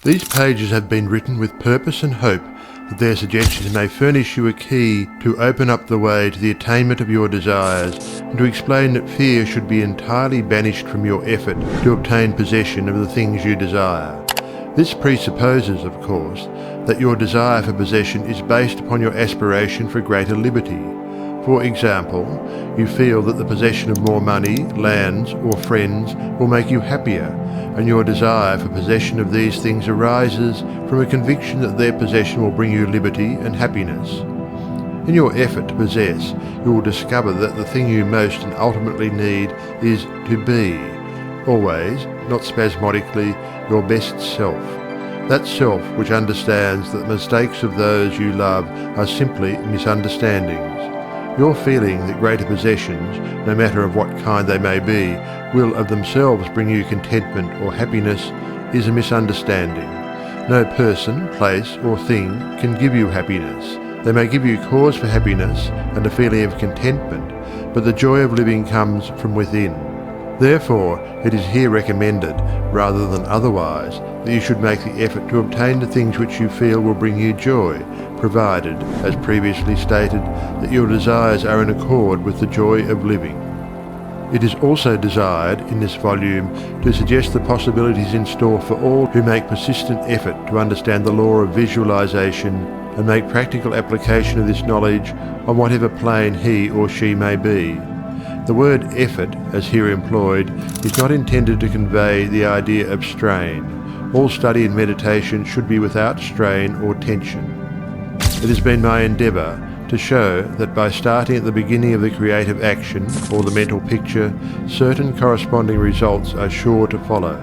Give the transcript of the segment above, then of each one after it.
These pages have been written with purpose and hope that their suggestions may furnish you a key to open up the way to the attainment of your desires, and to explain that fear should be entirely banished from your effort to obtain possession of the things you desire. This presupposes, of course, that your desire for possession is based upon your aspiration for greater liberty. For example, you feel that the possession of more money, lands, or friends will make you happier, and your desire for possession of these things arises from a conviction that their possession will bring you liberty and happiness. In your effort to possess, you will discover that the thing you most and ultimately need is to be, always, not spasmodically, your best self. That self which understands that the mistakes of those you love are simply misunderstandings. Your feeling that greater possessions, no matter of what kind they may be, will of themselves bring you contentment or happiness is a misunderstanding. No person, place, or thing can give you happiness. They may give you cause for happiness and a feeling of contentment, but the joy of living comes from within. Therefore, it is here recommended, rather than otherwise, that you should make the effort to obtain the things which you feel will bring you joy, provided, as previously stated, that your desires are in accord with the joy of living. It is also desired in this volume to suggest the possibilities in store for all who make persistent effort to understand the law of visualization and make practical application of this knowledge on whatever plane he or she may be. The word effort, as here employed, is not intended to convey the idea of strain. All study and meditation should be without strain or tension. It has been my endeavour to show that by starting at the beginning of the creative action, or the mental picture, certain corresponding results are sure to follow.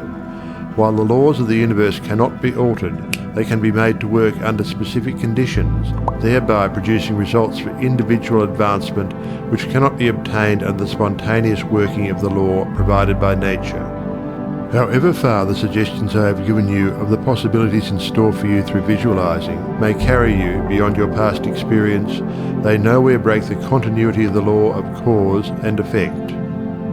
While the laws of the universe cannot be altered, they can be made to work under specific conditions, thereby producing results for individual advancement which cannot be obtained under the spontaneous working of the law provided by nature. However far the suggestions I have given you of the possibilities in store for you through visualizing may carry you beyond your past experience, they nowhere break the continuity of the law of cause and effect.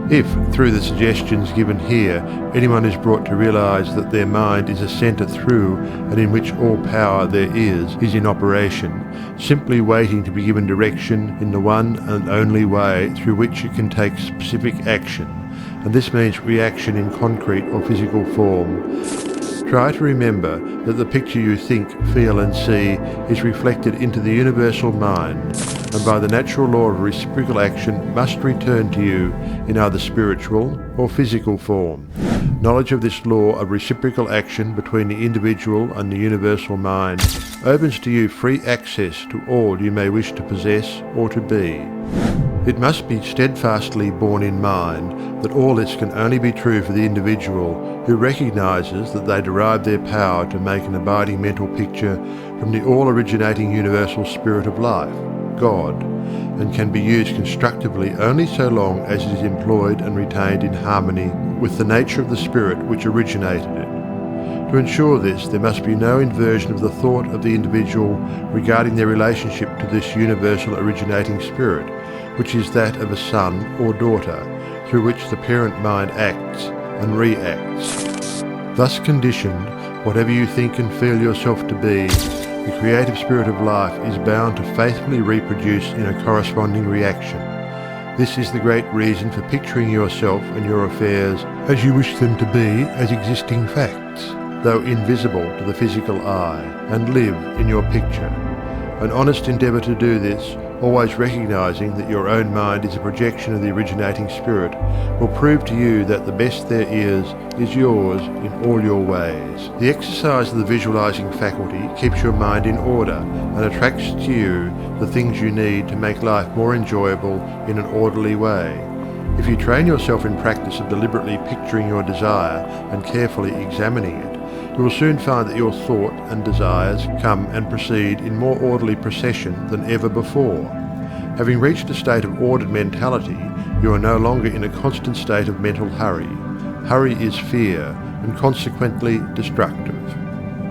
If, through the suggestions given here, anyone is brought to realize that their mind is a center through and in which all power there is in operation, simply waiting to be given direction in the one and only way through which it can take specific action, and this means reaction in concrete or physical form, try to remember that the picture you think, feel and see is reflected into the universal mind, and by the natural law of reciprocal action must return to you in either spiritual or physical form. Knowledge of this law of reciprocal action between the individual and the universal mind opens to you free access to all you may wish to possess or to be. It must be steadfastly borne in mind that all this can only be true for the individual who recognizes that they derive their power to make an abiding mental picture from the all-originating universal spirit of life, God, and can be used constructively only so long as it is employed and retained in harmony with the nature of the spirit which originated it. To ensure this, there must be no inversion of the thought of the individual regarding their relationship to this universal originating spirit, which is that of a son or daughter, through which the parent mind acts and reacts. Thus conditioned, whatever you think and feel yourself to be, the creative spirit of life is bound to faithfully reproduce in a corresponding reaction. This is the great reason for picturing yourself and your affairs as you wish them to be as existing facts, though invisible to the physical eye, and live in your picture. An honest endeavour to do this, always recognizing that your own mind is a projection of the originating spirit, will prove to you that the best there is yours in all your ways. The exercise of the visualizing faculty keeps your mind in order and attracts to you the things you need to make life more enjoyable in an orderly way. If you train yourself in practice of deliberately picturing your desire and carefully examining it, you will soon find that your thought and desires come and proceed in more orderly procession than ever before. Having reached a state of ordered mentality, you are no longer in a constant state of mental hurry. Hurry is fear, and consequently destructive.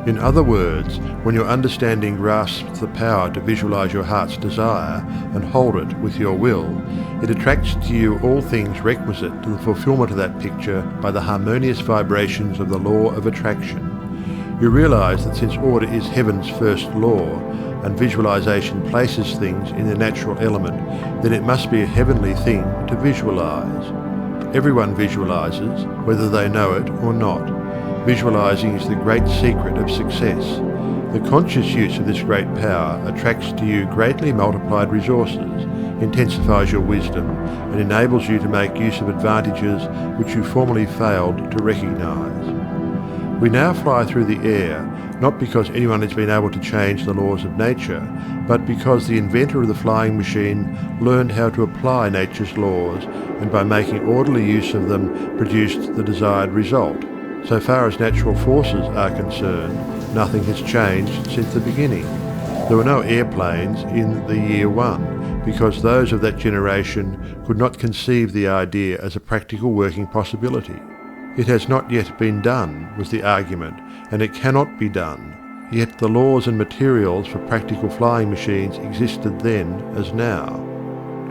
In other words, when your understanding grasps the power to visualize your heart's desire and hold it with your will, it attracts to you all things requisite to the fulfillment of that picture by the harmonious vibrations of the law of attraction. You realize that since order is heaven's first law, and visualization places things in their natural element, then it must be a heavenly thing to visualize. Everyone visualizes, whether they know it or not. Visualizing is the great secret of success. The conscious use of this great power attracts to you greatly multiplied resources, intensifies your wisdom, and enables you to make use of advantages which you formerly failed to recognize. We now fly through the air, not because anyone has been able to change the laws of nature, but because the inventor of the flying machine learned how to apply nature's laws, and by making orderly use of them produced the desired result. So far as natural forces are concerned, nothing has changed since the beginning. There were no airplanes in the year one, because those of that generation could not conceive the idea as a practical working possibility. It has not yet been done, was the argument, and it cannot be done. Yet the laws and materials for practical flying machines existed then as now.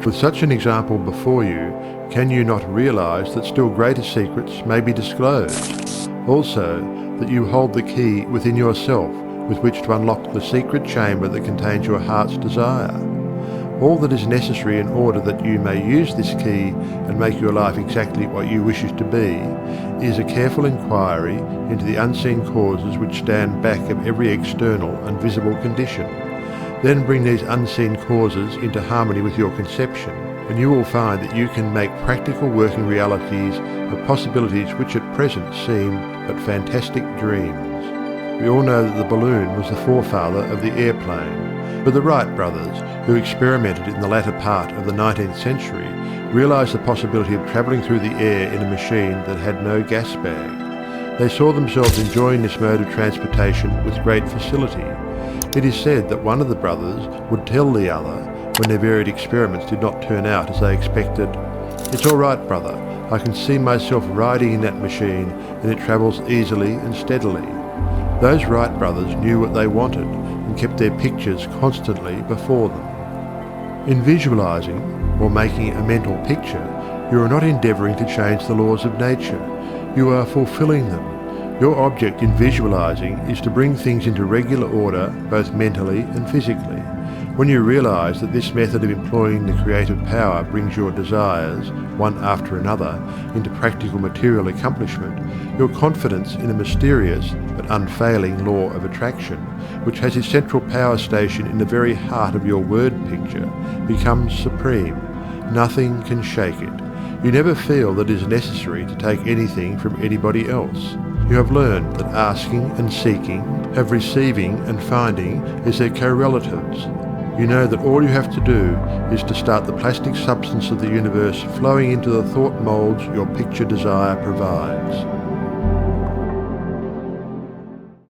With such an example before you, can you not realize that still greater secrets may be disclosed? Also, that you hold the key within yourself with which to unlock the secret chamber that contains your heart's desire. All that is necessary in order that you may use this key and make your life exactly what you wish it to be is a careful inquiry into the unseen causes which stand back of every external and visible condition. Then bring these unseen causes into harmony with your conception, and you will find that you can make practical working realities of possibilities which at present seem but fantastic dreams. We all know that the balloon was the forefather of the airplane, but the Wright brothers, who experimented in the latter part of the 19th century, realized the possibility of travelling through the air in a machine that had no gas bag. They saw themselves enjoying this mode of transportation with great facility. It is said that one of the brothers would tell the other, when their varied experiments did not turn out as they expected, "It's all right, brother. I can see myself riding in that machine, and it travels easily and steadily." Those Wright brothers knew what they wanted and kept their pictures constantly before them. In visualizing, or making a mental picture, you are not endeavoring to change the laws of nature. You are fulfilling them. Your object in visualizing is to bring things into regular order, both mentally and physically. When you realize that this method of employing the creative power brings your desires, one after another, into practical material accomplishment, your confidence in a mysterious but unfailing law of attraction, which has its central power station in the very heart of your word picture, becomes supreme. Nothing can shake it. You never feel that it is necessary to take anything from anybody else. You have learned that asking and seeking, have receiving and finding is their co-relatives. You know that all you have to do is to start the plastic substance of the universe flowing into the thought molds your picture desire provides.